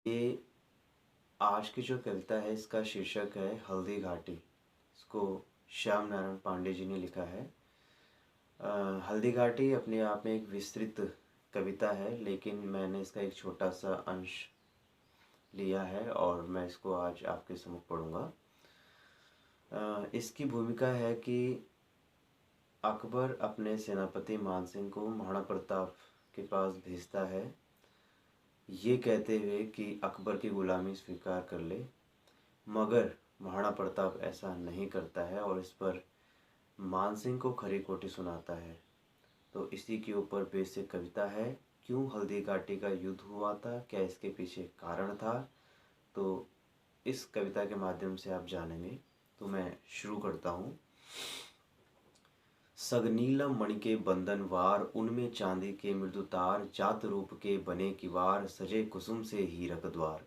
ये आज की जो कविता है इसका शीर्षक है हल्दी घाटी। इसको श्याम नारायण पांडे जी ने लिखा है। हल्दी घाटी अपने आप में एक विस्तृत कविता है, लेकिन मैंने इसका एक छोटा सा अंश लिया है और मैं इसको आज आपके सम्मुख पढ़ूंगा। इसकी भूमिका है कि अकबर अपने सेनापति मानसिंह को महाराणा प्रताप के पास भेजता है, ये कहते हुए कि अकबर की ग़ुलामी स्वीकार कर ले, मगर महाराणा प्रताप ऐसा नहीं करता है और इस पर मानसिंह को खरी खोटी सुनाता है। तो इसी के ऊपर बेसिक कविता है। क्यों हल्दी घाटी का युद्ध हुआ था, क्या इसके पीछे कारण था, तो इस कविता के माध्यम से आप जानेंगे। तो मैं शुरू करता हूँ। सगनीलम मणि के बंधन वार, उनमें चांदी के मृदु तार, जात रूप के बने किवार, सजे कुसुम से हीरक द्वार।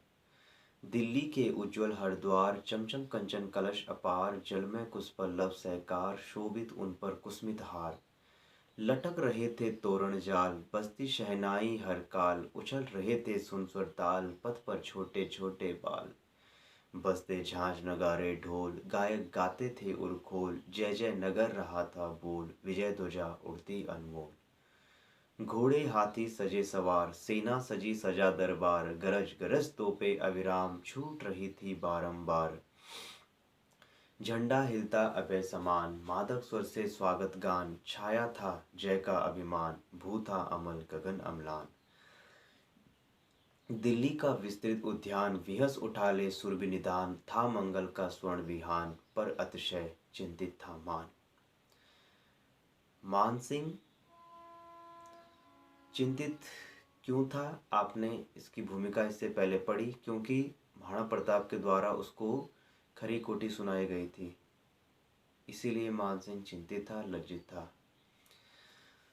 दिल्ली के उज्ज्वल हरद्वार, चमचम कंचन कलश अपार, जल में कुशपल्लव सहकार, शोभित उन पर कुस्मित हार। लटक रहे थे तोरण जाल, बजती शहनाई हर काल, उछल रहे थे सुनस्वर ताल, पथ पर छोटे छोटे बाल। बजते झांझ नगारे ढोल, गायक गाते थे उर्खोल, जय जय नगर रहा था बोल, विजय ध्वजा उड़ती अनमोल। घोड़े हाथी सजे सवार, सेना सजी सजा दरबार, गरज गरज तोपे अविराम, छूट रही थी बारंबार। झंडा हिलता अभय समान, मादक स्वर से स्वागत गान, छाया था जय का अभिमान, भू था अमल गगन अम्लान। दिल्ली का विस्तृत उद्यान, विहस उठा ले सुरभि निदान, था मंगल का स्वर्ण विहान, पर अतिशय चिंतित था मान। मानसिंह चिंतित क्यों था? आपने इसकी भूमिका इससे पहले पढ़ी, क्योंकि महाराणा प्रताप के द्वारा उसको खरी खोटी सुनाई गई थी, इसीलिए मानसिंह चिंतित था, लज्जित था।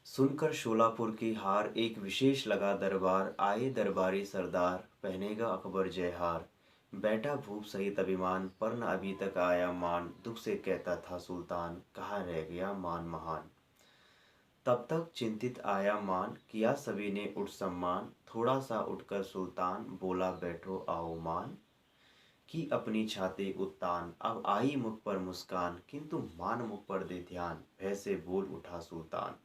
सुनकर शोलापुर की हार, एक विशेष लगा दरबार, आए दरबारी सरदार, पहनेगा अकबर जय हार। बैठा भूप सहित अभिमान, पर न अभी तक आया मान, दुख से कहता था सुल्तान, कहाँ रह गया मान महान। तब तक चिंतित आया मान, किया सभी ने उठ सम्मान, थोड़ा सा उठकर सुल्तान, बोला बैठो आओ मान। की अपनी छाती उत्तान, अब आई मुख पर मुस्कान, किंतु मान मुख पर दे ध्यान, भय से बोल उठा सुल्तान।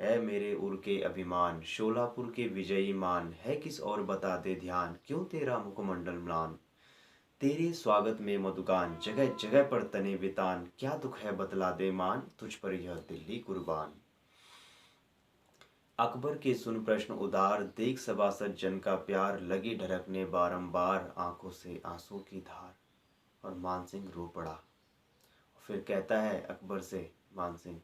है मेरे उर के अभिमान, शोलापुर के विजयी मान, है किस और बता दे ध्यान, क्यों तेरा मुखमंडल म्लान। तेरे स्वागत में मधुगान, जगह जगह पर तने वितान, क्या दुख है बतला दे मान, तुझ पर यह दिल्ली कुर्बान। अकबर के सुन प्रश्न उदार, देख सभासद जन का प्यार, लगी ढरकने बारंबार, आंखों से आंसू की धार। और मानसिंह रो पड़ा। फिर कहता है अकबर से मानसिंह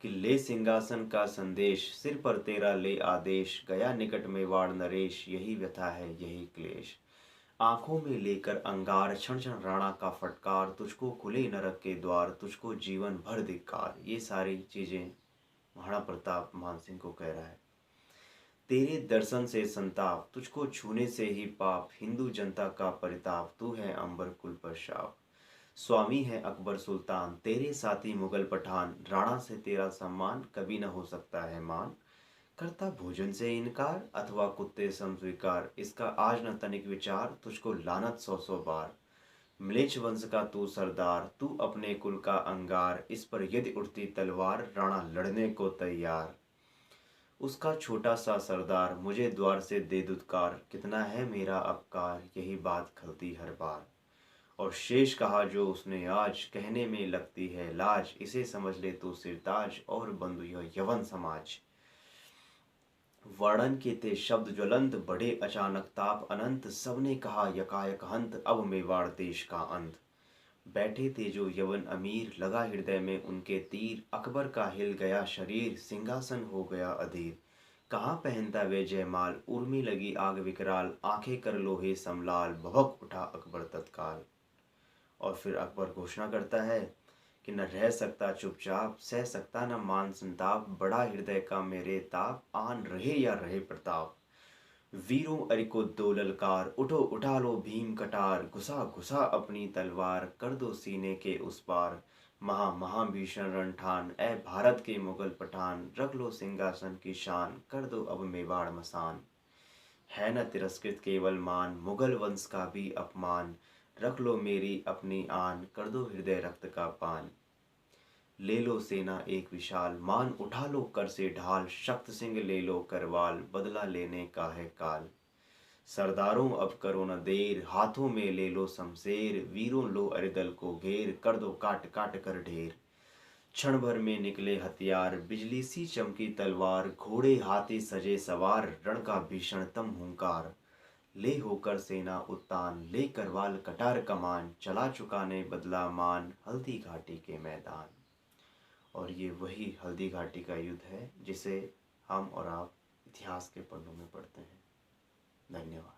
कि ले सिंहासन का संदेश, सिर पर तेरा ले आदेश, गया निकट में वाड़ नरेश, यही व्यथा है यही क्लेश। आंखों में लेकर अंगार, क्षण क्षण राणा का फटकार, तुझको खुले नरक के द्वार, तुझको जीवन भर धिक्कार। ये सारी चीजें महाराणा प्रताप मानसिंह को कह रहा है। तेरे दर्शन से संताप, तुझको छूने से ही पाप, हिंदू जनता का परिताप, तू है अंबर कुल पर शाप। स्वामी है अकबर सुल्तान, तेरे साथी मुगल पठान, राणा से तेरा सम्मान कभी न हो सकता है मान। करता भोजन से इनकार, अथवा कुत्ते सम स्वीकार, इसका आज न तनिक विचार, तुझको लानत सौ सौ बार। म्लेच्छ वंश का तू सरदार, तू अपने कुल का अंगार, इस पर यदि उठती तलवार, राणा लड़ने को तैयार। उसका छोटा सा सरदार, मुझे द्वार से दे दुत्कार, कितना है मेरा अपकार, यही बात खलती हर बार। और शेष कहा जो उसने आज, कहने में लगती है लाज, इसे समझ ले तू सिरताज, और बंधु यह यवन समाज। वर्णन के थे शब्द ज्वलंत, बढ़े अचानक ताप अनंत, सबने कहा यकायक हंत, अब मेवाड़ देश का अंत। बैठे थे जो यवन अमीर, लगा हृदय में उनके तीर, अकबर का हिल गया शरीर, सिंहासन हो गया अधीर। कहाँ पहनता वे जयमाल, उर्मी लगी आग विकराल, आंखें कर लोहे समलाल, भभक उठा अकबर तत्काल। और फिर अकबर घोषणा करता है कि न रह सकता चुपचाप, सह सकता न मान संताप, बड़ा हृदय का मेरे ताप, आन रहे या रहे प्रताप। वीरों अरिको दो ललकार, उठो उठा लो भीम कटार, घुसा घुसा अपनी तलवार, कर दो सीने के उस पार। महाभीषण रणठान, ए भारत के मुगल पठान, रख लो सिंहासन की शान, कर दो अब मेवाड़ मसान। है न तिरस्कृत केवल मान, मुगल वंश का भी अपमान। रख लो मेरी अपनी आन, कर दो हृदय रक्त का पान। ले लो सेना एक विशाल, मान उठा लो कर से ढाल। शक्त सिंह ले लो करवाल, बदला लेने का है काल। सरदारों अब करो न देर, हाथों में ले लो शमशेर। वीरों लो अरिदल को घेर, कर दो काट काट कर ढेर। क्षण भर में निकले हथियार, बिजली सी चमकी तलवार। घोड़े हाथी सजे सवार, रण का भीषणतम हुंकार। ले होकर सेना उत्तान, ले करवाल कटार कमान। चला चुकाने बदला मान, हल्दी घाटी के मैदान। और ये वही हल्दी घाटी का युद्ध है जिसे हम और आप इतिहास के पन्नों में पढ़ते हैं। धन्यवाद।